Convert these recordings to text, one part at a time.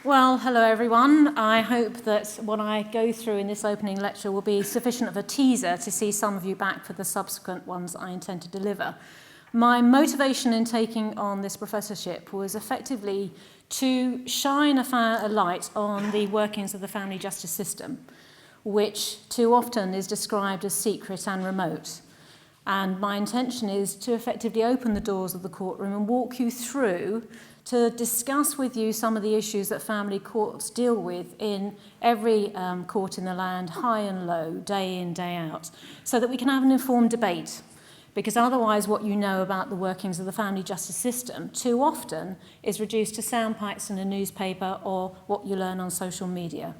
Well, hello everyone. I hope that what I go through in this opening lecture will be sufficient of a teaser to see some of you back for the subsequent ones I intend to deliver. My motivation in taking on this professorship was effectively to shine a light on the workings of the family justice system, which too often is described as secret and remote. And my intention is to effectively open the doors of the courtroom and walk you through to discuss with you some of the issues that family courts deal with in every court in the land, high and low, day in, day out, so that we can have an informed debate. Because otherwise what you know about the workings of the family justice system too often is reduced to sound bites in a newspaper or what you learn on social media.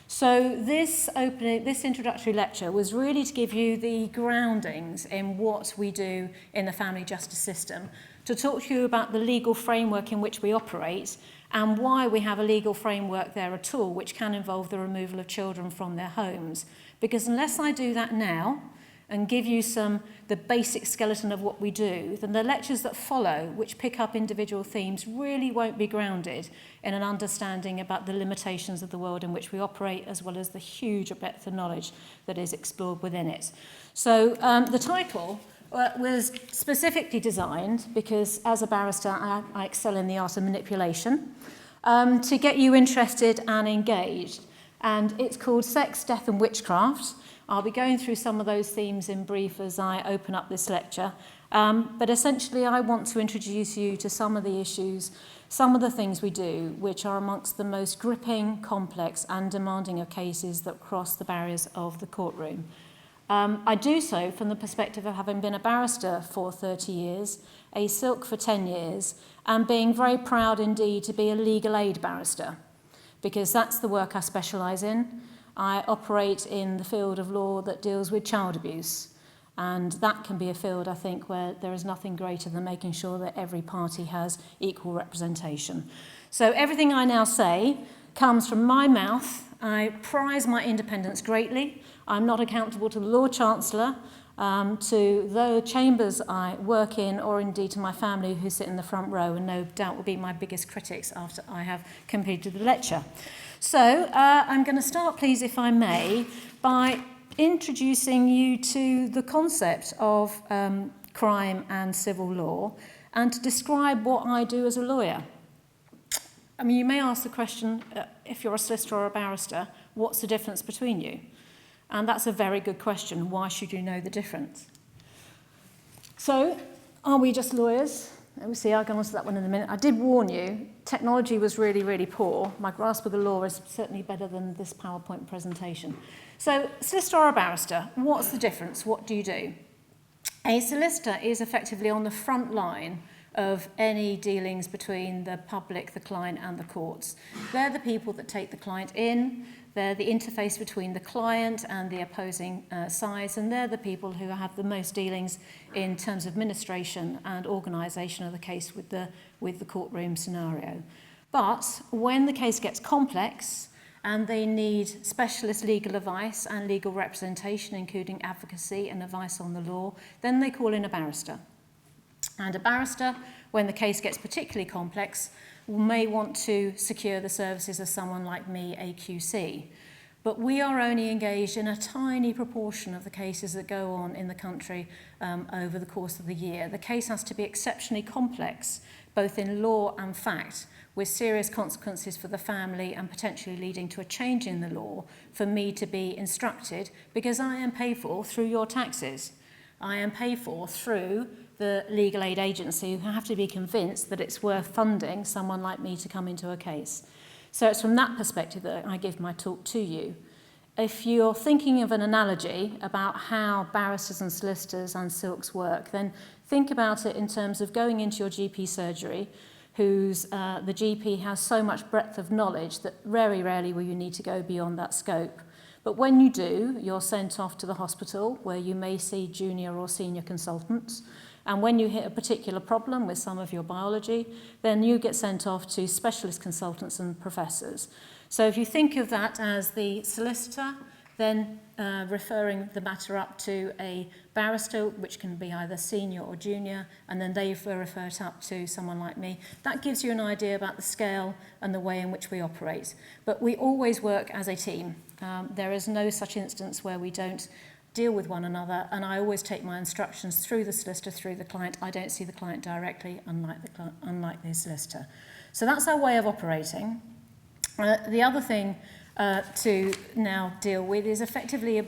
So this introductory lecture was really to give you the groundings in what we do in the family justice system, to talk to you about the legal framework in which we operate and why we have a legal framework there at all, which can involve the removal of children from their homes. Because unless I do that now and give you the basic skeleton of what we do, then the lectures that follow, which pick up individual themes, really won't be grounded in an understanding about the limitations of the world in which we operate, as well as the huge breadth of knowledge that is explored within it. So the title was specifically designed, because as a barrister I excel in the art of manipulation, to get you interested and engaged. And it's called Sex, Death and Witchcraft. I'll be going through some of those themes in brief as I open up this lecture. But essentially I want to introduce you to some of the issues, some of the things we do, which are amongst the most gripping, complex and demanding of cases that cross the barriers of the courtroom. I do so from the perspective of having been a barrister for 30 years, a silk for 10 years, and being very proud indeed to be a legal aid barrister, because that's the work I specialise in. I operate in the field of law that deals with child abuse, and that can be a field, I think, where there is nothing greater than making sure that every party has equal representation. So everything I now say comes from my mouth. I prize my independence greatly. I'm not accountable to the Lord Chancellor, to the chambers I work in, or indeed to my family who sit in the front row and no doubt will be my biggest critics after I have completed the lecture. So I'm going to start, please, if I may, by introducing you to the concept of crime and civil law, and to describe what I do as a lawyer. I mean, you may ask the question, if you're a solicitor or a barrister, what's the difference between you? And that's a very good question. Why should you know the difference? So, are we just lawyers? Let me see, I'll go on to that one in a minute. I did warn you, technology was really, really poor. My grasp of the law is certainly better than this PowerPoint presentation. So, solicitor or a barrister, what's the difference? What do you do? A solicitor is effectively on the front line of any dealings between the public, the client, and the courts. They're the people that take the client in, they're the interface between the client and the opposing sides, and they're the people who have the most dealings in terms of administration and organisation of the case with the courtroom scenario. But when the case gets complex and they need specialist legal advice and legal representation, including advocacy and advice on the law, then they call in a barrister. And a barrister, when the case gets particularly complex, may want to secure the services of someone like me, a QC. But we are only engaged in a tiny proportion of the cases that go on in the country over the course of the year. The case has to be exceptionally complex, both in law and fact, with serious consequences for the family and potentially leading to a change in the law for me to be instructed, because I am paid for through your taxes. I am paid for through the legal aid agency, who have to be convinced that it's worth funding someone like me to come into a case. So it's from that perspective that I give my talk to you. If you're thinking of an analogy about how barristers and solicitors and silks work, then think about it in terms of going into your GP surgery, the GP has so much breadth of knowledge that very rarely will you need to go beyond that scope. But when you do, you're sent off to the hospital where you may see junior or senior consultants. And when you hit a particular problem with some of your biology, then you get sent off to specialist consultants and professors. So if you think of that as the solicitor, then referring the matter up to a barrister, which can be either senior or junior, and then they refer it up to someone like me. That gives you an idea about the scale and the way in which we operate. But we always work as a team. There is no such instance where we don't deal with one another, and I always take my instructions through the solicitor, through the client. I don't see the client directly, unlike the solicitor. So that's our way of operating. The other thing to now deal with is effectively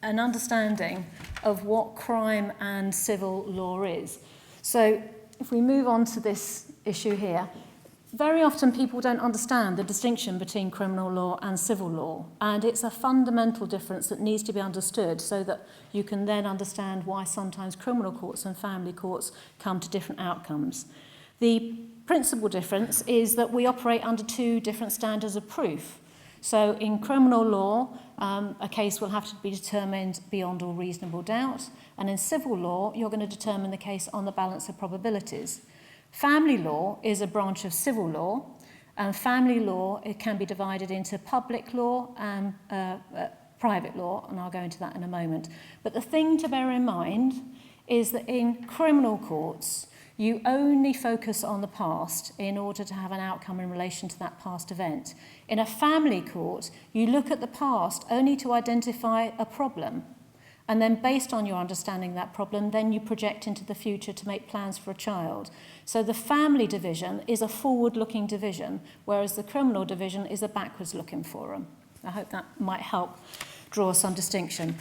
an understanding of what crime and civil law is. So if we move on to this issue here, very often people don't understand the distinction between criminal law and civil law, and it's a fundamental difference that needs to be understood so that you can then understand why sometimes criminal courts and family courts come to different outcomes. The principal difference is that we operate under two different standards of proof. So in criminal law, a case will have to be determined beyond all reasonable doubt, and in civil law, you're going to determine the case on the balance of probabilities. Family law is a branch of civil law, and family law, it can be divided into public law and private law, and I'll go into that in a moment. But the thing to bear in mind is that in criminal courts, you only focus on the past in order to have an outcome in relation to that past event. In a family court, you look at the past only to identify a problem. And then based on your understanding of that problem, then you project into the future to make plans for a child. So the family division is a forward-looking division, whereas the criminal division is a backwards-looking forum. I hope that might help draw some distinction.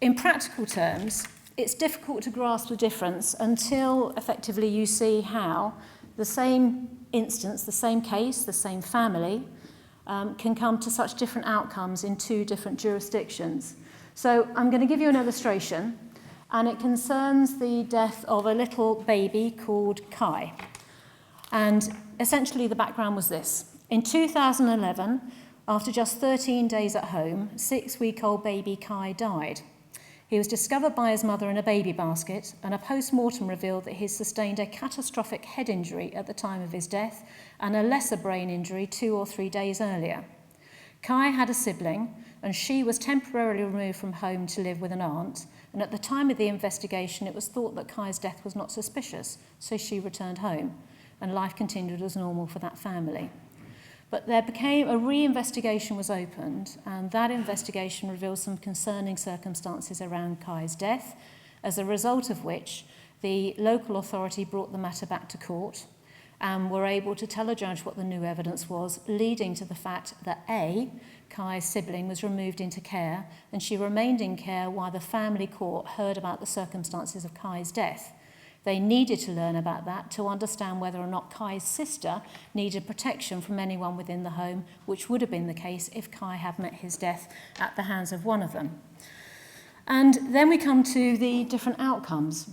In practical terms, it's difficult to grasp the difference until effectively you see how the same instance, the same case, the same family can come to such different outcomes in two different jurisdictions. So I'm going to give you an illustration, and it concerns the death of a little baby called Kai. And essentially the background was this. In 2011, after just 13 days at home, 6-week-old baby Kai died. He was discovered by his mother in a baby basket, and a post-mortem revealed that he sustained a catastrophic head injury at the time of his death and a lesser brain injury 2 or 3 days earlier. Kai had a sibling, and she was temporarily removed from home to live with an aunt, and at the time of the investigation it was thought that Kai's death was not suspicious, so she returned home, and life continued as normal for that family. But there became a re-investigation was opened, and that investigation revealed some concerning circumstances around Kai's death, as a result of which the local authority brought the matter back to court and were able to tell a judge what the new evidence was, leading to the fact that A, Kai's sibling was removed into care, and she remained in care while the family court heard about the circumstances of Kai's death. They needed to learn about that to understand whether or not Kai's sister needed protection from anyone within the home, which would have been the case if Kai had met his death at the hands of one of them. And then we come to the different outcomes.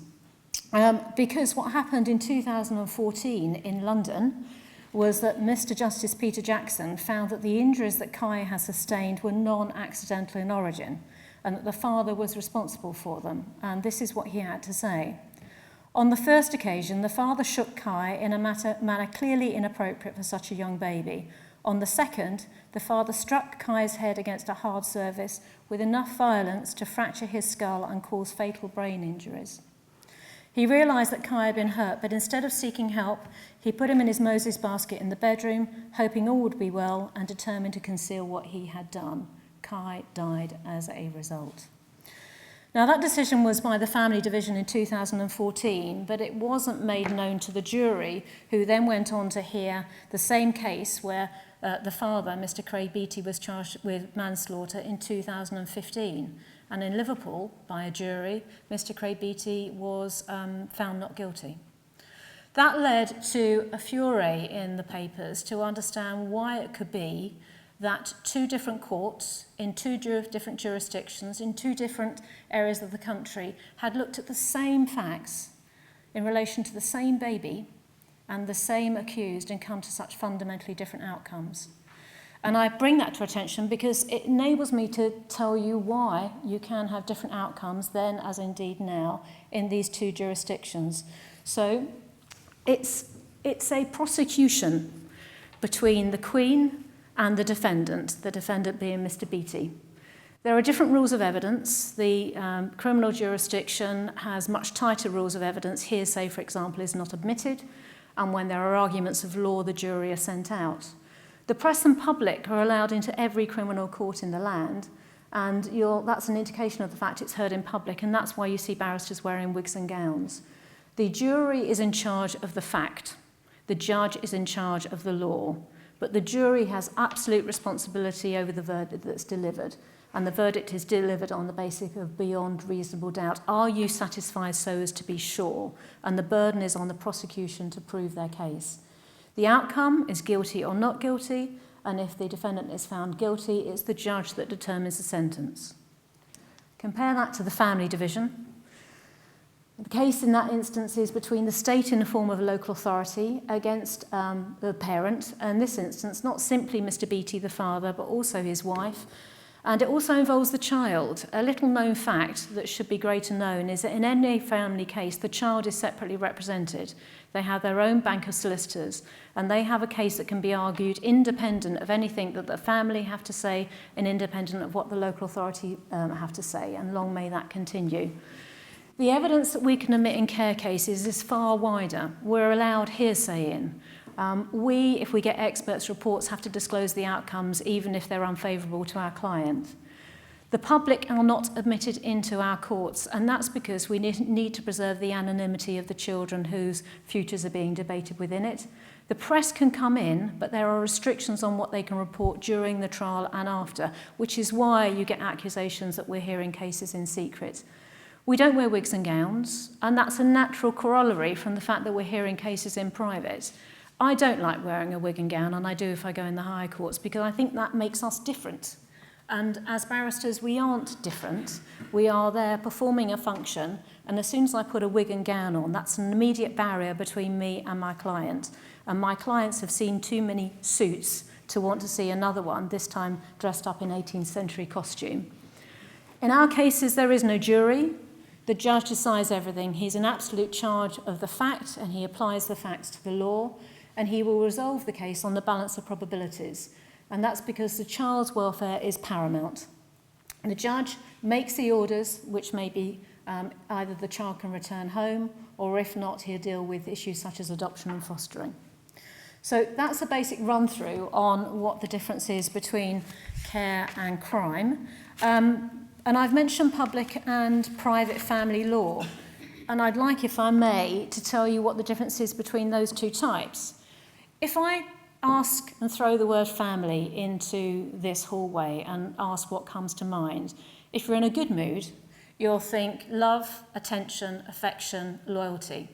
Because what happened in 2014 in London was that Mr. Justice Peter Jackson found that the injuries that Kai has sustained were non-accidental in origin, and that the father was responsible for them. And this is what he had to say. On the first occasion, the father shook Kai in a manner clearly inappropriate for such a young baby. On the second, the father struck Kai's head against a hard surface with enough violence to fracture his skull and cause fatal brain injuries. He realised that Kai had been hurt, but instead of seeking help, he put him in his Moses basket in the bedroom, hoping all would be well and determined to conceal what he had done. Kai died as a result. Now, that decision was by the family division in 2014, but it wasn't made known to the jury, who then went on to hear the same case where the father, Mr. Craig Beattie, was charged with manslaughter in 2015. And in Liverpool, by a jury, Mr. Craig Beattie was found not guilty. That led to a furore in the papers to understand why it could be that two different courts in two different jurisdictions in two different areas of the country had looked at the same facts in relation to the same baby and the same accused and come to such fundamentally different outcomes. And I bring that to attention because it enables me to tell you why you can have different outcomes then, as indeed now, in these two jurisdictions. So it's a prosecution between the Queen and the defendant being Mr. Beattie. There are different rules of evidence. The criminal jurisdiction has much tighter rules of evidence. Hearsay, for example, is not admitted, and when there are arguments of law, the jury are sent out. The press and public are allowed into every criminal court in the land, and that's an indication of the fact it's heard in public, and that's why you see barristers wearing wigs and gowns. The jury is in charge of the fact. The judge is in charge of the law, but the jury has absolute responsibility over the verdict that's delivered. And the verdict is delivered on the basis of beyond reasonable doubt. Are you satisfied so as to be sure? And the burden is on the prosecution to prove their case. The outcome is guilty or not guilty, and if the defendant is found guilty, it's the judge that determines the sentence. Compare that to the family division. The case in that instance is between the state in the form of a local authority against the parent, and in this instance, not simply Mr. Beattie, the father, but also his wife. And it also involves the child. A little known fact that should be greater known is that in any family case, the child is separately represented. They have their own bank of solicitors, and they have a case that can be argued independent of anything that the family have to say and independent of what the local authority have to say, and long may that continue. The evidence that we can admit in care cases is far wider. We're allowed hearsay in. If we get experts' reports, have to disclose the outcomes even if they're unfavourable to our client. The public are not admitted into our courts, and that's because we need to preserve the anonymity of the children whose futures are being debated within it. The press can come in, but there are restrictions on what they can report during the trial and after, which is why you get accusations that we're hearing cases in secret. We don't wear wigs and gowns, and that's a natural corollary from the fact that we're hearing cases in private. I don't like wearing a wig and gown, and I do if I go in the higher courts, because I think that makes us different. And as barristers, we aren't different. We are there performing a function, and as soon as I put a wig and gown on, that's an immediate barrier between me and my client. And my clients have seen too many suits to want to see another one, this time dressed up in 18th century costume. In our cases, there is no jury. The judge decides everything. He's in absolute charge of the fact, and he applies the facts to the law, and he will resolve the case on the balance of probabilities. And that's because the child's welfare is paramount. And the judge makes the orders, which may be either the child can return home, or if not, he'll deal with issues such as adoption and fostering. So that's a basic run-through on what the difference is between care and crime. And I've mentioned public and private family law. And I'd like, if I may, to tell you what the difference is between those two types. If I ask and throw the word family into this hallway and ask what comes to mind, if you're in a good mood, you'll think love, attention, affection, loyalty.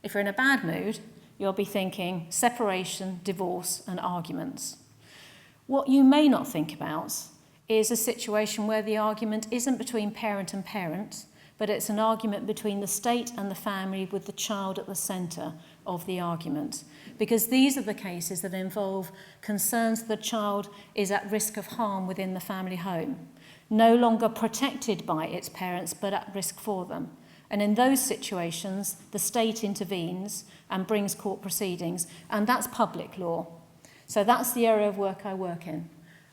If you're in a bad mood, you'll be thinking separation, divorce, and arguments. What you may not think about is a situation where the argument isn't between parent and parent, but it's an argument between the state and the family with the child at the centre of the argument. Because these are the cases that involve concerns the child is at risk of harm within the family home, no longer protected by its parents, but at risk for them. And in those situations, the state intervenes and brings court proceedings, and that's public law. So that's the area of work I work in.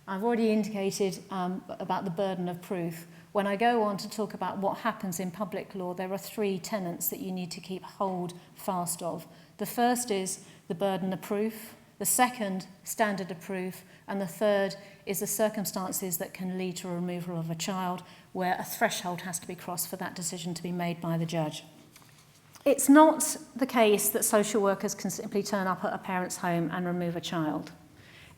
I've already indicated about the burden of proof. When I go on to talk about what happens in public law, there are three tenets that you need to keep hold fast of. The first is the burden of proof, the second, standard of proof, and the third is the circumstances that can lead to a removal of a child, where a threshold has to be crossed for that decision to be made by the judge. It's not the case that social workers can simply turn up at a parent's home and remove a child.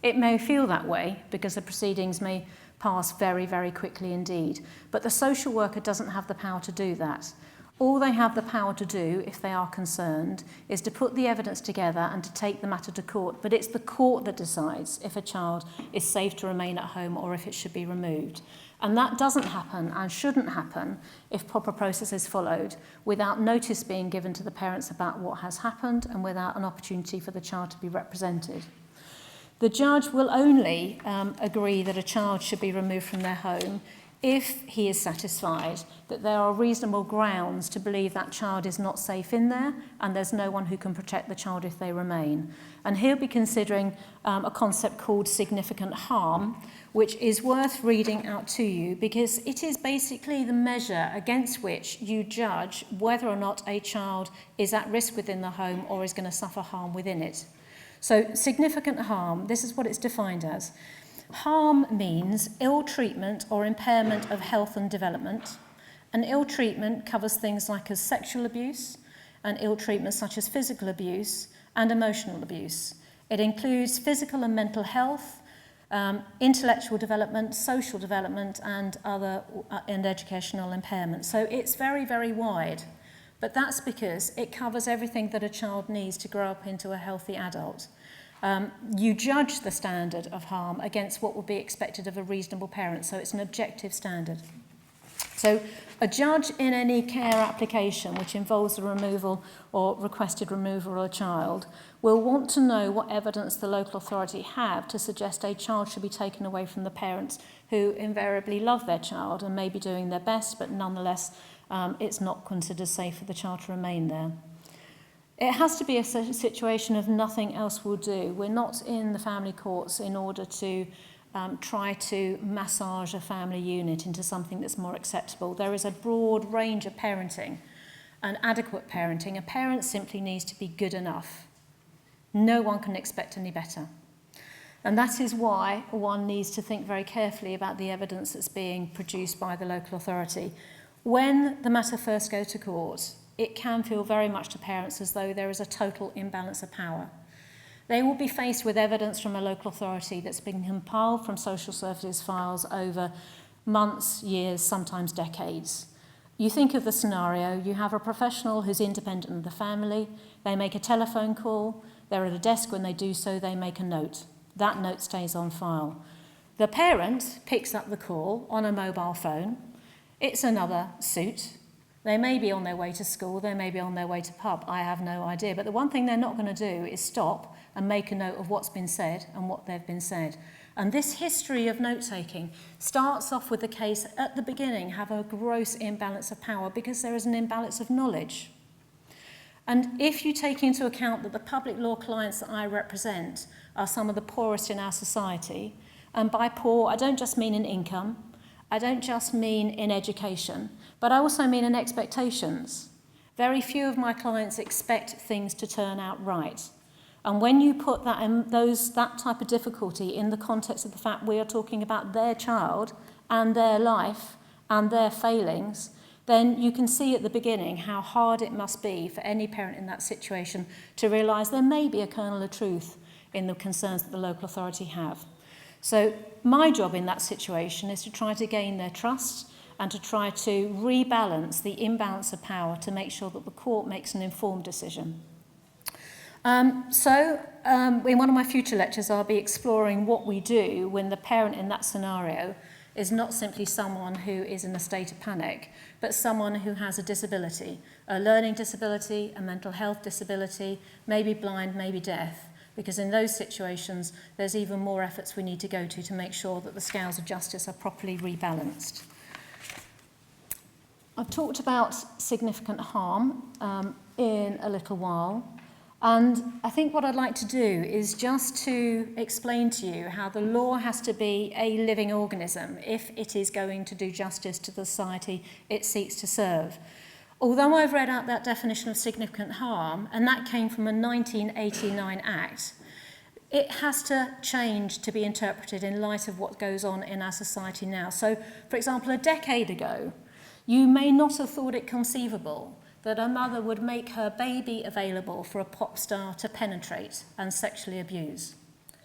It may feel that way because the proceedings may pass very, very quickly indeed, but the social worker doesn't have the power to do that. All they have the power to do, if they are concerned, is to put the evidence together and to take the matter to court, but it's the court that decides if a child is safe to remain at home or if it should be removed. And that doesn't happen and shouldn't happen if proper process is followed, without notice being given to the parents about what has happened and without an opportunity for the child to be represented. The judge will only agree that a child should be removed from their home if he is satisfied that there are reasonable grounds to believe that child is not safe in there and there's no one who can protect the child if they remain. And he'll be considering a concept called significant harm, which is worth reading out to you because it is basically the measure against which you judge whether or not a child is at risk within the home or is going to suffer harm within it. So significant harm, this is what it's defined as. Harm means ill treatment or impairment of health and development. And ill treatment covers things like as sexual abuse and ill treatment such as physical abuse and emotional abuse. It includes physical and mental health, intellectual development, social development, and other and educational impairments. So it's very, very wide. But that's because it covers everything that a child needs to grow up into a healthy adult. You judge the standard of harm against what would be expected of a reasonable parent, so it's an objective standard. So a judge in any care application which involves the removal or requested removal of a child will want to know what evidence the local authority have to suggest a child should be taken away from the parents who invariably love their child and may be doing their best, but nonetheless it's not considered safe for the child to remain there. It has to be a situation of nothing else will do. We're not in the family courts in order to try to massage a family unit into something that's more acceptable. There is a broad range of parenting and adequate parenting. A parent simply needs to be good enough. No one can expect any better. And that is why one needs to think very carefully about the evidence that's being produced by the local authority. When the matter first goes to court, it can feel very much to parents as though there is a total imbalance of power. They will be faced with evidence from a local authority that's been compiled from social services files over months, years, sometimes decades. You think of the scenario, you have a professional who's independent of the family, they make a telephone call, they're at a desk when they do so, they make a note. That note stays on file. The parent picks up the call on a mobile phone. It's another suit. They may be on their way to school, they may be on their way to pub, I have no idea. But the one thing they're not going to do is stop and make a note of what's been said and what they've been said. And this history of note-taking starts off with the case at the beginning have a gross imbalance of power because there is an imbalance of knowledge. And if you take into account that the public law clients that I represent are some of the poorest in our society, and by poor I don't just mean in income, I don't just mean in education, but I also mean in expectations. Very few of my clients expect things to turn out right. And when you put that type of difficulty in the context of the fact we are talking about their child and their life and their failings, then you can see at the beginning how hard it must be for any parent in that situation to realise there may be a kernel of truth in the concerns that the local authority have. So my job in that situation is to try to gain their trust and to try to rebalance the imbalance of power to make sure that the court makes an informed decision. In one of my future lectures, I'll be exploring what we do when the parent in that scenario is not simply someone who is in a state of panic, but someone who has a disability, a learning disability, a mental health disability, maybe blind, maybe deaf. Because in those situations, there's even more efforts we need to go to make sure that the scales of justice are properly rebalanced. I've talked about significant harm in a little while, and I think what I'd like to do is just to explain to you how the law has to be a living organism if it is going to do justice to the society it seeks to serve. Although I've read out that definition of significant harm, and that came from a 1989 Act, it has to change to be interpreted in light of what goes on in our society now. So, for example, a decade ago, you may not have thought it conceivable that a mother would make her baby available for a pop star to penetrate and sexually abuse.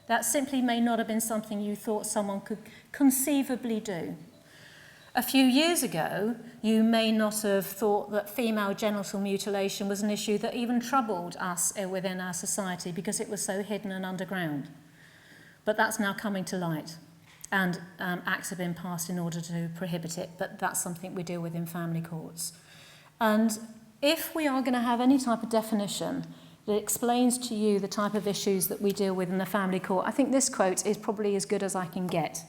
That simply may not have been something you thought someone could conceivably do. A few years ago, you may not have thought that female genital mutilation was an issue that even troubled us within our society because it was so hidden and underground. But that's now coming to light, and acts have been passed in order to prohibit it, but that's something we deal with in family courts. And if we are going to have any type of definition that explains to you the type of issues that we deal with in the family court, I think this quote is probably as good as I can get.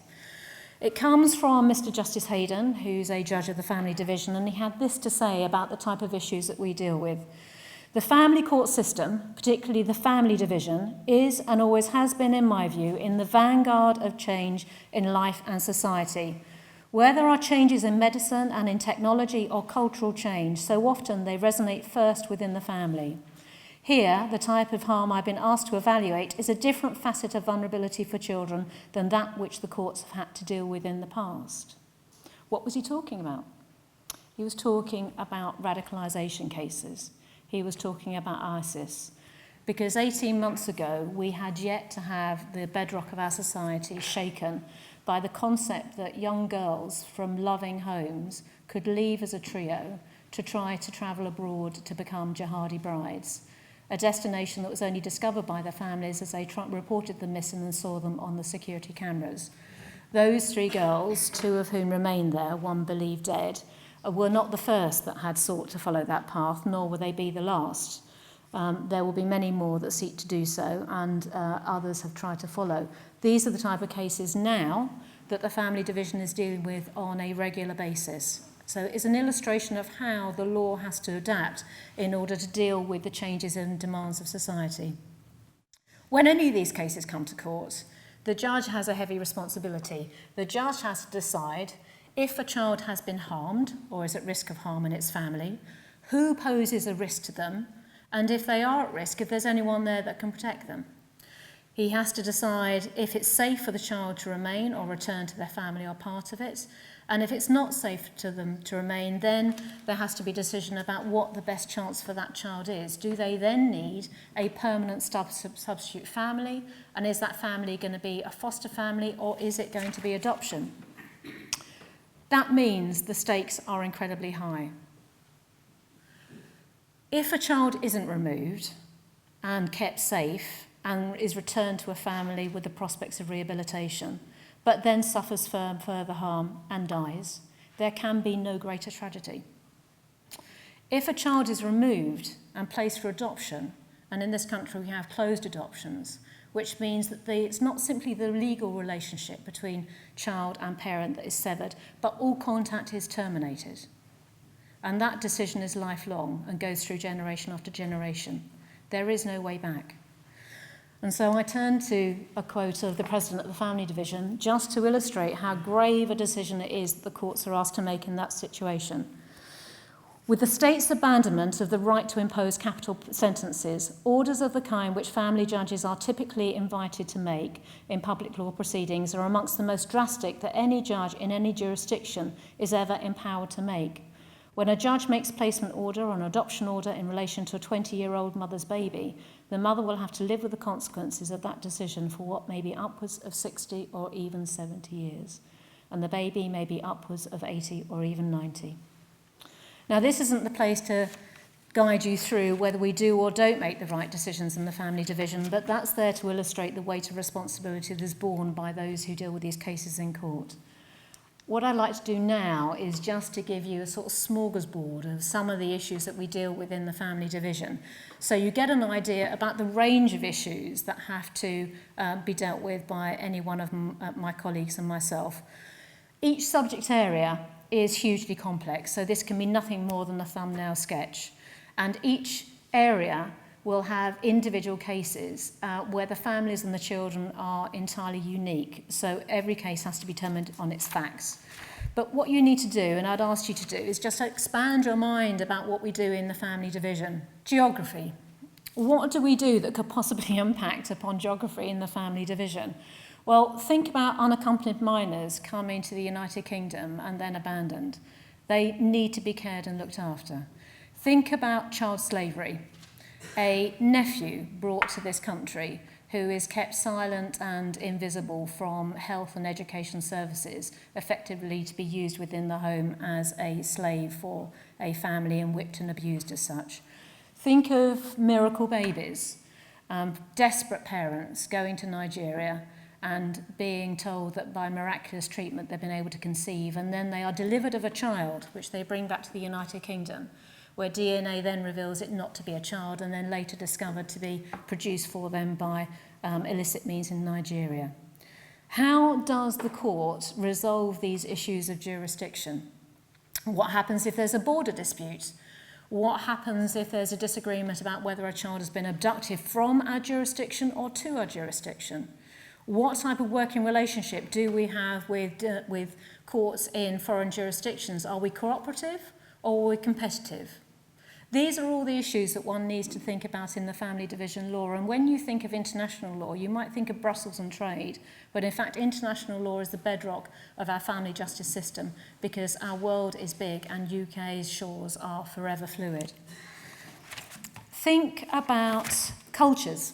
It comes from Mr. Justice Hayden, who's a judge of the Family Division, and he had this to say about the type of issues that we deal with. The family court system, particularly the Family Division, is and always has been, in my view, in the vanguard of change in life and society. Where there are changes in medicine and in technology or cultural change, so often they resonate first within the family. Here, the type of harm I've been asked to evaluate is a different facet of vulnerability for children than that which the courts have had to deal with in the past. What was he talking about? He was talking about radicalisation cases. He was talking about ISIS. Because 18 months ago, we had yet to have the bedrock of our society shaken by the concept that young girls from loving homes could leave as a trio to try to travel abroad to become jihadi brides, a destination that was only discovered by their families as they reported them missing and saw them on the security cameras. Those 3 girls, 2 of whom remain there, 1 believed dead, were not the first that had sought to follow that path, nor will they be the last. There will be many more that seek to do so, and others have tried to follow. These are the type of cases now that the Family Division is dealing with on a regular basis. So it's an illustration of how the law has to adapt in order to deal with the changes and demands of society. When any of these cases come to court, the judge has a heavy responsibility. The judge has to decide if a child has been harmed or is at risk of harm in its family, who poses a risk to them, and if they are at risk, if there's anyone there that can protect them. He has to decide if it's safe for the child to remain or return to their family or part of it. And if it's not safe to them to remain, then there has to be a decision about what the best chance for that child is. Do they then need a permanent substitute family? And is that family going to be a foster family, or is it going to be adoption? That means the stakes are incredibly high. If a child isn't removed and kept safe and is returned to a family with the prospects of rehabilitation, but then suffers further harm and dies, there can be no greater tragedy. If a child is removed and placed for adoption, and in this country we have closed adoptions, which means that it's not simply the legal relationship between child and parent that is severed, but all contact is terminated. And that decision is lifelong and goes through generation after generation. There is no way back. And so I turn to a quote of the president of the Family Division just to illustrate how grave a decision it is that the courts are asked to make in that situation. With the state's abandonment of the right to impose capital sentences, orders of the kind which family judges are typically invited to make in public law proceedings are amongst the most drastic that any judge in any jurisdiction is ever empowered to make. When a judge makes a placement order or an adoption order in relation to a 20-year-old mother's baby, the mother will have to live with the consequences of that decision for what may be upwards of 60 or even 70 years. And the baby may be upwards of 80 or even 90. Now, this isn't the place to guide you through whether we do or don't make the right decisions in the Family Division, but that's there to illustrate the weight of responsibility that is borne by those who deal with these cases in court. What I'd like to do now is just to give you a sort of smorgasbord of some of the issues that we deal with in the Family Division. So you get an idea about the range of issues that have to be dealt with by any one of my colleagues and myself. Each subject area is hugely complex, so this can be nothing more than a thumbnail sketch. And each area will have individual cases where the families and the children are entirely unique. So every case has to be determined on its facts. But what you need to do, and I'd ask you to do, is just expand your mind about what we do in the Family Division. Geography. What do we do that could possibly impact upon geography in the Family Division? Well, think about unaccompanied minors coming to the United Kingdom and then abandoned. They need to be cared and looked after. Think about child slavery. A nephew brought to this country who is kept silent and invisible from health and education services, effectively to be used within the home as a slave for a family and whipped and abused as such. Think of miracle babies, desperate parents going to Nigeria and being told that by miraculous treatment they've been able to conceive, and then they are delivered of a child which they bring back to the United Kingdom, where DNA then reveals it not to be a child and then later discovered to be produced for them by illicit means in Nigeria. How does the court resolve these issues of jurisdiction? What happens if there's a border dispute? What happens if there's a disagreement about whether a child has been abducted from our jurisdiction or to our jurisdiction? What type of working relationship do we have with courts in foreign jurisdictions? Are we cooperative or are we competitive? These are all the issues that one needs to think about in the family division law. And when you think of international law, you might think of Brussels and trade, but in fact, international law is the bedrock of our family justice system because our world is big and UK's shores are forever fluid. Think about cultures.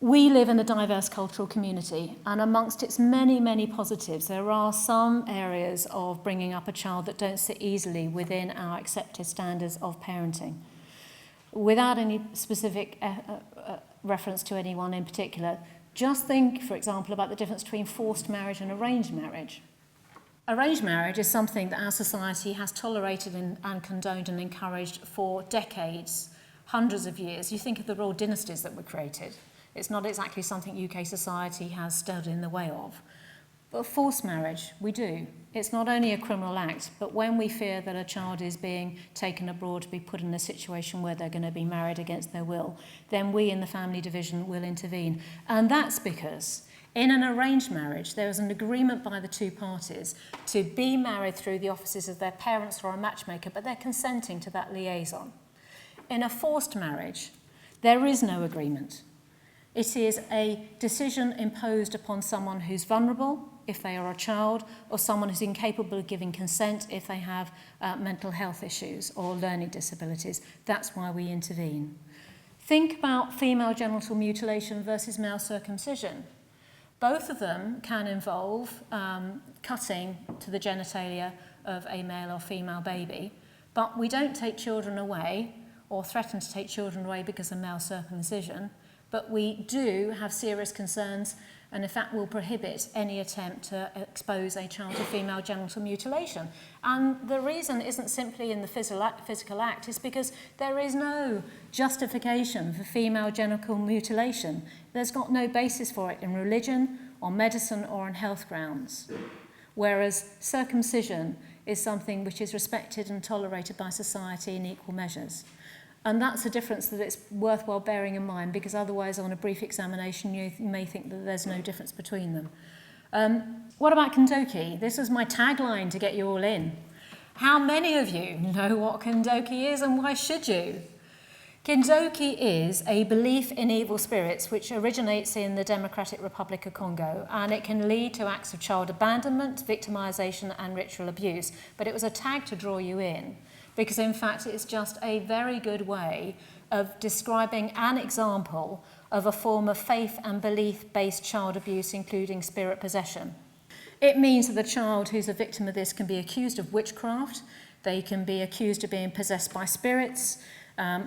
We live in a diverse cultural community, and amongst its many, many positives, there are some areas of bringing up a child that don't sit easily within our accepted standards of parenting. Without any specific reference to anyone in particular, just think, for example, about the difference between forced marriage and arranged marriage. Arranged marriage is something that our society has tolerated and condoned and encouraged for decades, hundreds of years. You think of the royal dynasties that were created. It's not exactly something UK society has stood in the way of. But forced marriage, we do. It's not only a criminal act, but when we fear that a child is being taken abroad to be put in a situation where they're going to be married against their will, then we in the family division will intervene. And that's because in an arranged marriage, there is an agreement by the two parties to be married through the offices of their parents or a matchmaker, but they're consenting to that liaison. In a forced marriage, there is no agreement. It is a decision imposed upon someone who's vulnerable, if they are a child, or someone who's incapable of giving consent if they have mental health issues or learning disabilities. That's why we intervene. Think about female genital mutilation versus male circumcision. Both of them can involve cutting to the genitalia of a male or female baby, but we don't take children away or threaten to take children away because of male circumcision. But we do have serious concerns and in fact will prohibit any attempt to expose a child to female genital mutilation. And the reason isn't simply in the physical act, it's because there is no justification for female genital mutilation. There's got no basis for it in religion or medicine or on health grounds. Whereas circumcision is something which is respected and tolerated by society in equal measures. And that's a difference that it's worthwhile bearing in mind, because otherwise on a brief examination you may think that there's no difference between them. What about Kondoki? This was my tagline to get you all in. How many of you know what Kondoki is, and why should you? Kondoki is a belief in evil spirits which originates in the Democratic Republic of Congo, and it can lead to acts of child abandonment, victimization and ritual abuse. But it was a tag to draw you in, because in fact it's just a very good way of describing an example of a form of faith and belief-based child abuse, including spirit possession. It means that the child who's a victim of this can be accused of witchcraft, they can be accused of being possessed by spirits,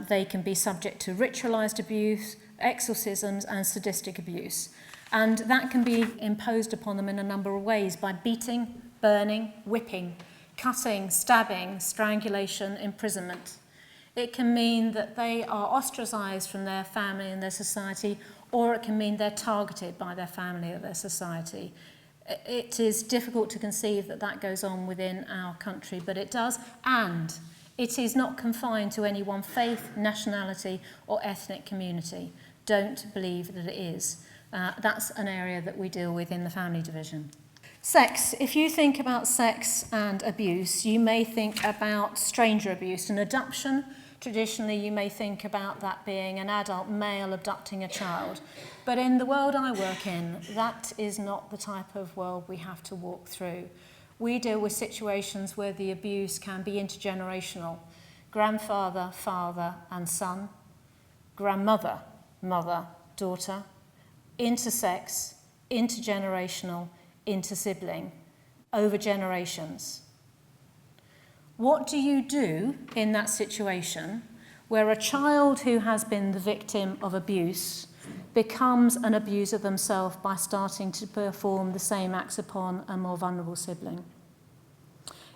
they can be subject to ritualized abuse, exorcisms and sadistic abuse. And that can be imposed upon them in a number of ways, by beating, burning, whipping, cutting, stabbing, strangulation, imprisonment. It can mean that they are ostracized from their family and their society, or it can mean they're targeted by their family or their society. It is difficult to conceive that that goes on within our country, but it does, and it is not confined to any one faith, nationality, or ethnic community. Don't believe that it is. That's an area that we deal with in the family division. Sex. If you think about sex and abuse, you may think about stranger abuse and adoption. Traditionally, you may think about that being an adult male abducting a child. But in the world I work in, that is not the type of world we have to walk through. We deal with situations where the abuse can be intergenerational. Grandfather, father and son. Grandmother, mother, daughter. Intersex, intergenerational, inter-sibling, over generations. What do you do in that situation where a child who has been the victim of abuse becomes an abuser themselves by starting to perform the same acts upon a more vulnerable sibling?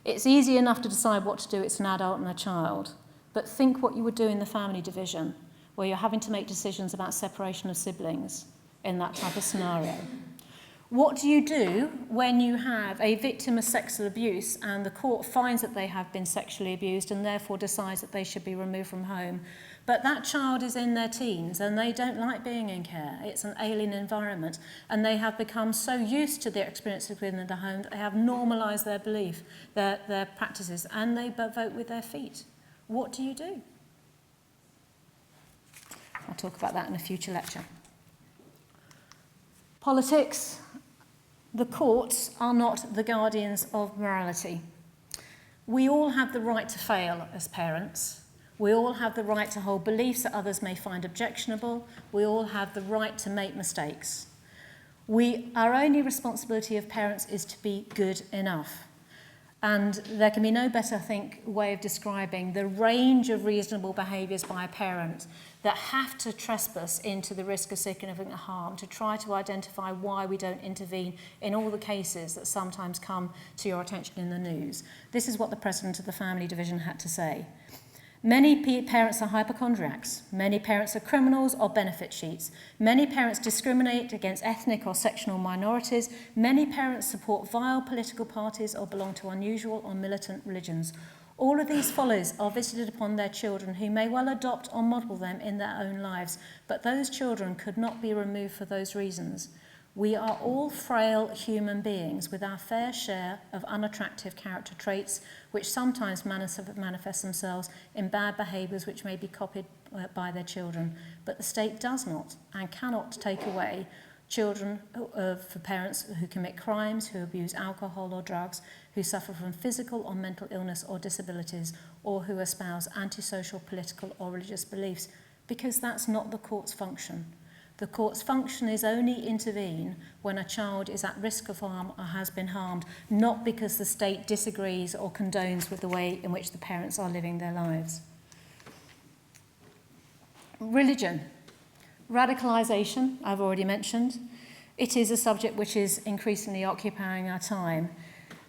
It's easy enough to decide what to do, it's an adult and a child, but think what you would do in the family division where you're having to make decisions about separation of siblings in that type of scenario. What do you do when you have a victim of sexual abuse and the court finds that they have been sexually abused and therefore decides that they should be removed from home? But that child is in their teens and they don't like being in care. It's an alien environment and they have become so used to their experiences within the home that they have normalised their belief, their practices, and they vote with their feet. What do you do? I'll talk about that in a future lecture. Politics. The courts are not the guardians of morality. We all have the right to fail as parents. We all have the right to hold beliefs that others may find objectionable. We all have the right to make mistakes. Our only responsibility of parents is to be good enough. And there can be no better, I think, way of describing the range of reasonable behaviours by a parent that have to trespass into the risk of significant harm to try to identify why we don't intervene in all the cases that sometimes come to your attention in the news. This is what the president of the family division had to say. Many parents are hypochondriacs. Many parents are criminals or benefit cheats. Many parents discriminate against ethnic or sectional minorities. Many parents support vile political parties or belong to unusual or militant religions. All of these follies are visited upon their children who may well adopt or model them in their own lives, but those children could not be removed for those reasons. We are all frail human beings with our fair share of unattractive character traits which sometimes manifest themselves in bad behaviours which may be copied by their children. But the state does not and cannot take away children for parents who commit crimes, who abuse alcohol or drugs, who suffer from physical or mental illness or disabilities, or who espouse antisocial, political or religious beliefs, because that's not the court's function. The court's function is only intervene when a child is at risk of harm or has been harmed, not because the state disagrees or condones with the way in which the parents are living their lives. Religion. Radicalisation, I've already mentioned. It is a subject which is increasingly occupying our time.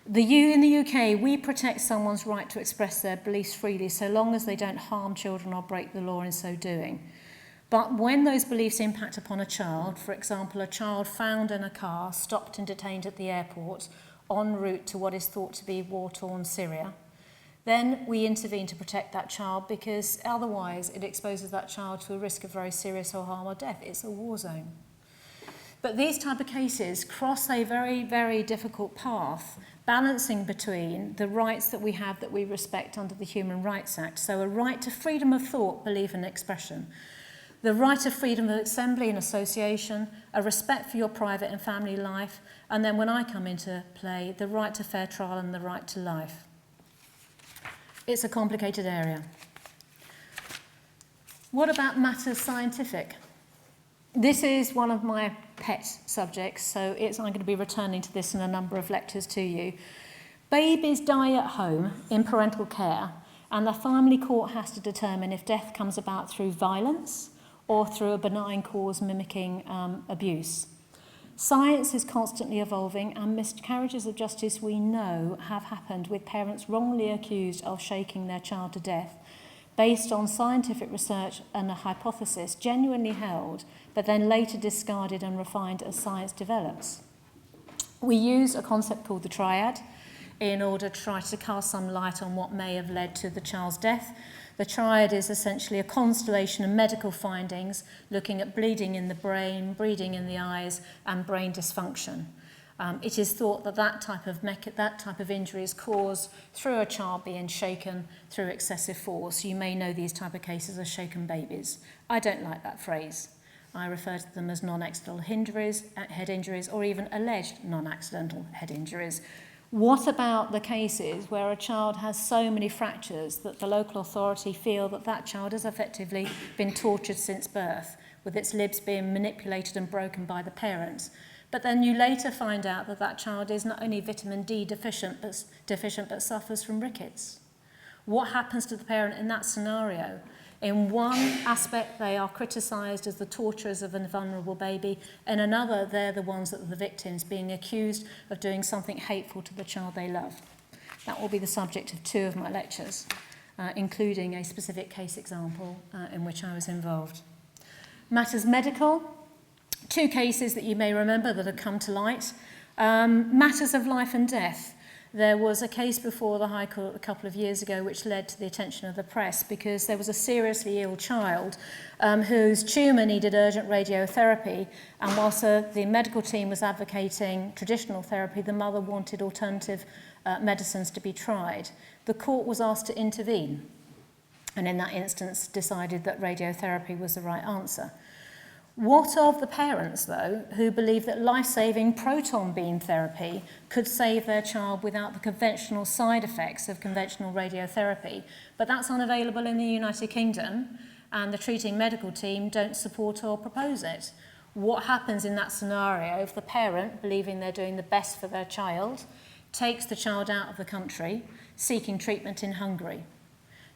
In the UK, we protect someone's right to express their beliefs freely so long as they don't harm children or break the law in so doing. But when those beliefs impact upon a child, for example, a child found in a car, stopped and detained at the airport, en route to what is thought to be war-torn Syria, then we intervene to protect that child because otherwise it exposes that child to a risk of very serious or harm or death. It's a war zone. But these type of cases cross a very, very difficult path, balancing between the rights that we have that we respect under the Human Rights Act, so a right to freedom of thought, belief and expression, the right of freedom of assembly and association, a respect for your private and family life, and then when I come into play, the right to fair trial and the right to life. It's a complicated area. What about matters scientific? This is one of my pet subjects, so I'm going to be returning to this in a number of lectures to you. Babies die at home in parental care, and the family court has to determine if death comes about through violence or through a benign cause mimicking abuse. Science is constantly evolving, and miscarriages of justice we know have happened with parents wrongly accused of shaking their child to death based on scientific research and a hypothesis genuinely held, but then later discarded and refined as science develops. We use a concept called the triad in order to try to cast some light on what may have led to the child's death. The triad is essentially a constellation of medical findings looking at bleeding in the brain, bleeding in the eyes, and brain dysfunction. It is thought that that type of injury is caused through a child being shaken through excessive force. You may know these type of cases as shaken babies. I don't like that phrase. I refer to them as non-accidental head injuries, or even alleged non-accidental head injuries. What about the cases where a child has so many fractures that the local authority feel that that child has effectively been tortured since birth, with its limbs being manipulated and broken by the parents? But then you later find out that that child is not only vitamin D deficient, but suffers from rickets. What happens to the parent in that scenario? In one aspect, they are criticised as the torturers of a vulnerable baby. In another, they're the ones that are the victims, being accused of doing something hateful to the child they love. That will be the subject of 2 of my lectures, including a specific case example in which I was involved. Matters medical. Two cases that you may remember that have come to light. Matters of life and death. There was a case before the High Court a couple of years ago which led to the attention of the press because there was a seriously ill child whose tumour needed urgent radiotherapy, and whilst the medical team was advocating traditional therapy, the mother wanted alternative medicines to be tried. The court was asked to intervene, and in that instance decided that radiotherapy was the right answer. What of the parents, though, who believe that life-saving proton beam therapy could save their child without the conventional side effects of conventional radiotherapy? But that's unavailable in the United Kingdom, and the treating medical team don't support or propose it. What happens in that scenario if the parent, believing they're doing the best for their child, takes the child out of the country, seeking treatment in Hungary?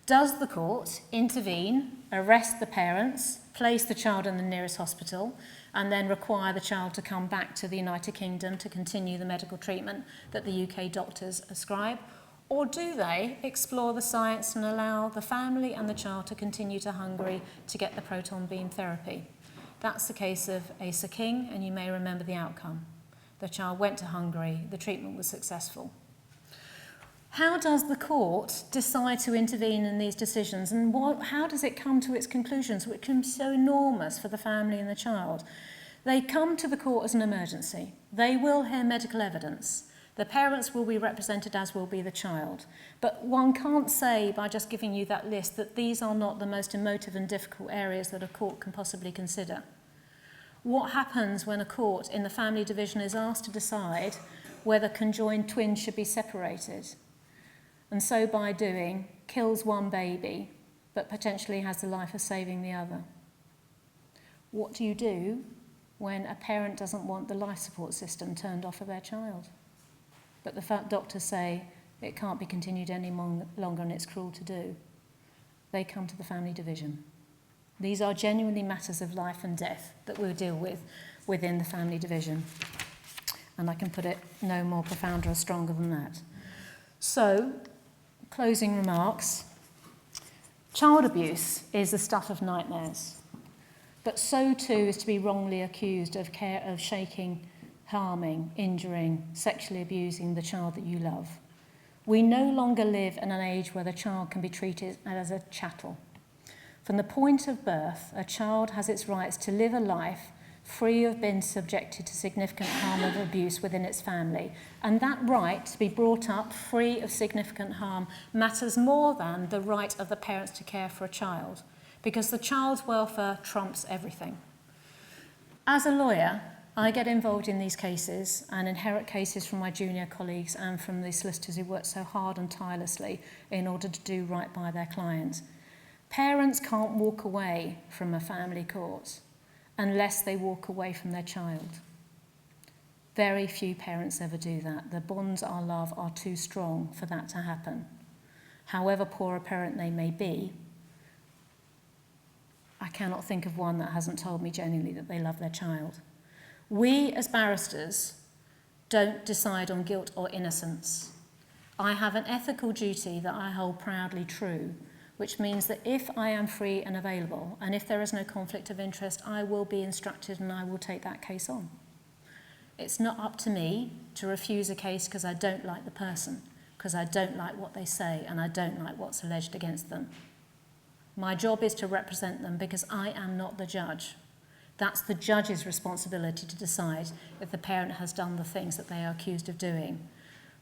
Does the court intervene, arrest the parents, place the child in the nearest hospital, and then require the child to come back to the United Kingdom to continue the medical treatment that the UK doctors ascribe? Or do they explore the science and allow the family and the child to continue to Hungary to get the proton beam therapy? That's the case of Asa King, and you may remember the outcome. The child went to Hungary, the treatment was successful. How does the court decide to intervene in these decisions, and how does it come to its conclusions, which can be so enormous for the family and the child? They come to the court as an emergency. They will hear medical evidence. The parents will be represented, as will be the child. But one can't say by just giving you that list that these are not the most emotive and difficult areas that a court can possibly consider. What happens when a court in the family division is asked to decide whether conjoined twins should be separated, and so by doing kills one baby but potentially has the life of saving the other? What do you do when a parent doesn't want the life support system turned off for their child, but the doctors say it can't be continued any longer and it's cruel to do? They come to the family division. These are genuinely matters of life and death that we'll deal with within the family division, and I can put it no more profound or stronger than that. So, closing remarks. Child abuse is the stuff of nightmares, but so too is to be wrongly accused of shaking, harming, injuring, sexually abusing the child that you love. We no longer live in an age where the child can be treated as a chattel. From the point of birth, a child has its rights to live a life free of being subjected to significant harm or abuse within its family. And that right to be brought up free of significant harm matters more than the right of the parents to care for a child, because the child's welfare trumps everything. As a lawyer, I get involved in these cases and inherit cases from my junior colleagues and from the solicitors who work so hard and tirelessly in order to do right by their clients. Parents can't walk away from a family court unless they walk away from their child. Very few parents ever do that. The bonds of love are too strong for that to happen. However poor a parent they may be, I cannot think of one that hasn't told me genuinely that they love their child. We as barristers don't decide on guilt or innocence. I have an ethical duty that I hold proudly true, which means that if I am free and available, and if there is no conflict of interest, I will be instructed and I will take that case on. It's not up to me to refuse a case because I don't like the person, because I don't like what they say, and I don't like what's alleged against them. My job is to represent them because I am not the judge. That's the judge's responsibility to decide if the parent has done the things that they are accused of doing.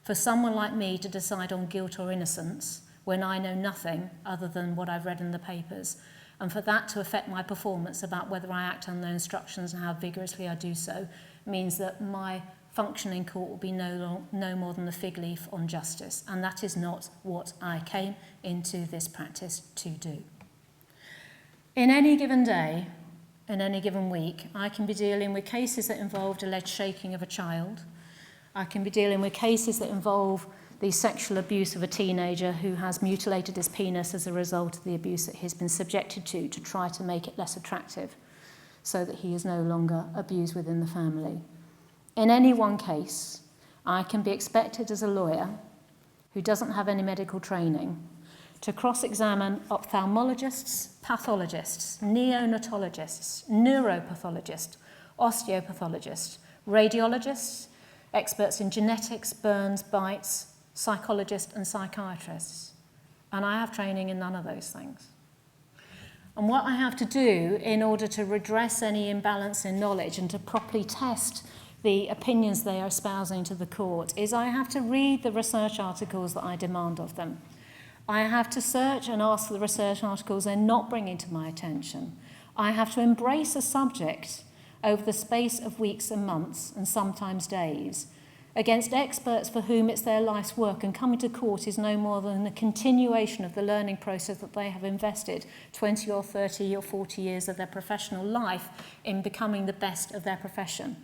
For someone like me to decide on guilt or innocence when I know nothing other than what I've read in the papers, and for that to affect my performance about whether I act on their instructions and how vigorously I do so, means that my function in court will be no more than the fig leaf on justice, and that is not what I came into this practice to do. In any given day, in any given week, I can be dealing with cases that involved alleged shaking of a child. I can be dealing with cases that involve the sexual abuse of a teenager who has mutilated his penis as a result of the abuse that he's been subjected to try to make it less attractive so that he is no longer abused within the family. In any one case, I can be expected as a lawyer who doesn't have any medical training to cross-examine ophthalmologists, pathologists, neonatologists, neuropathologists, osteopathologists, radiologists, experts in genetics, burns, bites, psychologists and psychiatrists. And I have training in none of those things. And what I have to do in order to redress any imbalance in knowledge and to properly test the opinions they are espousing to the court is I have to read the research articles that I demand of them. I have to search and ask for the research articles they're not bringing to my attention. I have to embrace a subject over the space of weeks and months, and sometimes days, against experts for whom it's their life's work, and coming to court is no more than a continuation of the learning process that they have invested 20 or 30 or 40 years of their professional life in becoming the best of their profession.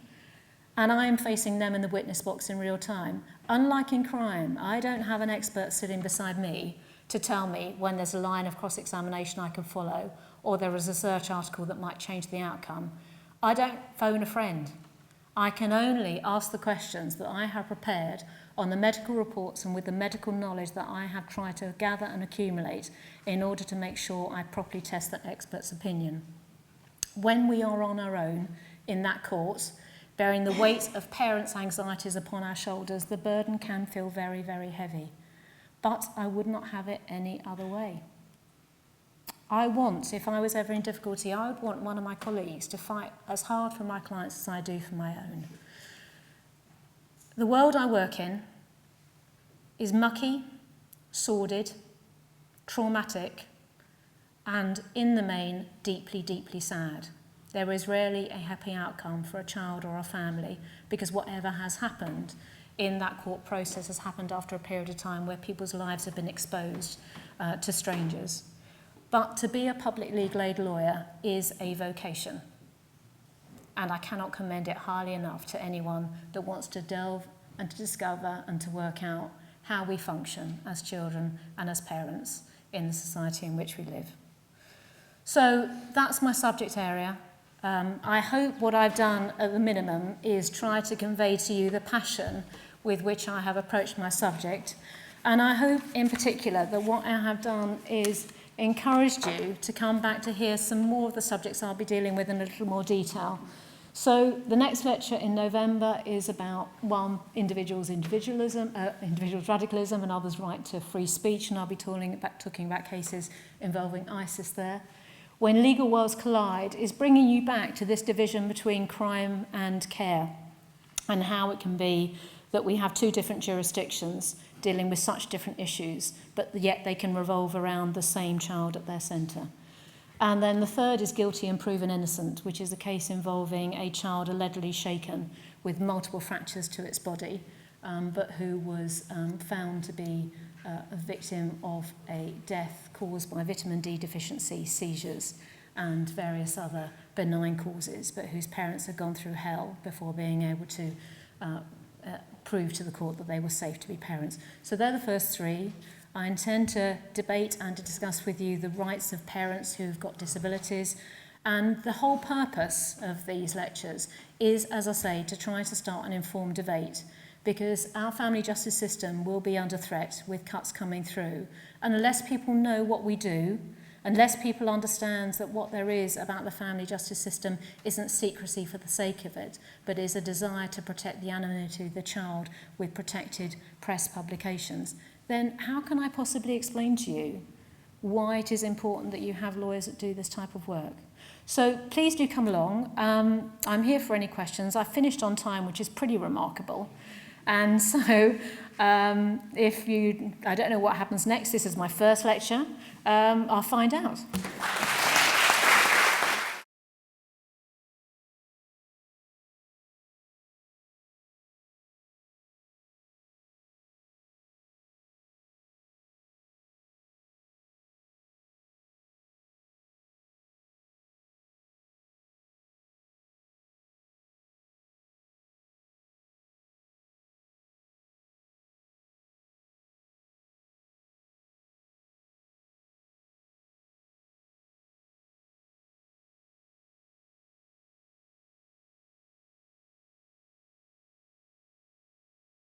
And I am facing them in the witness box in real time. Unlike in crime, I don't have an expert sitting beside me to tell me when there's a line of cross-examination I can follow, or there is a research article that might change the outcome. I don't phone a friend. I can only ask the questions that I have prepared on the medical reports and with the medical knowledge that I have tried to gather and accumulate in order to make sure I properly test that expert's opinion. When we are on our own in that court, bearing the weight of parents' anxieties upon our shoulders, the burden can feel very, very heavy. But I would not have it any other way. I want, if I was ever in difficulty, I would want one of my colleagues to fight as hard for my clients as I do for my own. The world I work in is mucky, sordid, traumatic, and in the main, deeply, deeply sad. There is rarely a happy outcome for a child or a family because whatever has happened in that court process has happened after a period of time where people's lives have been exposed to strangers. But to be a public legal aid lawyer is a vocation. And I cannot commend it highly enough to anyone that wants to delve and to discover and to work out how we function as children and as parents in the society in which we live. So that's my subject area. I hope what I've done at the minimum is try to convey to you the passion with which I have approached my subject. And I hope in particular that what I have done is encouraged you to come back to hear some more of the subjects I'll be dealing with in a little more detail. So the next lecture in November is about one, individuals' radicalism and others' right to free speech, and I'll be talking about cases involving ISIS there. When Legal Worlds Collide is bringing you back to this division between crime and care and how it can be that we have two different jurisdictions dealing with such different issues, but yet they can revolve around the same child at their centre. And then the third is Guilty and Proven Innocent, which is a case involving a child allegedly shaken with multiple fractures to its body, but who was found to be a victim of a death caused by vitamin D deficiency, seizures, and various other benign causes, but whose parents had gone through hell before being able to prove to the court that they were safe to be parents. So they're the first three. I intend to debate and to discuss with you the rights of parents who've got disabilities. And the whole purpose of these lectures is, as I say, to try to start an informed debate, because our family justice system will be under threat with cuts coming through. And unless people know what we do, unless people understand that what there is about the family justice system isn't secrecy for the sake of it, but is a desire to protect the anonymity of the child with protected press publications, then how can I possibly explain to you why it is important that you have lawyers that do this type of work? So please do come along. I'm here for any questions. I finished on time, which is pretty remarkable. And so I don't know what happens next. This is my first lecture. I'll find out.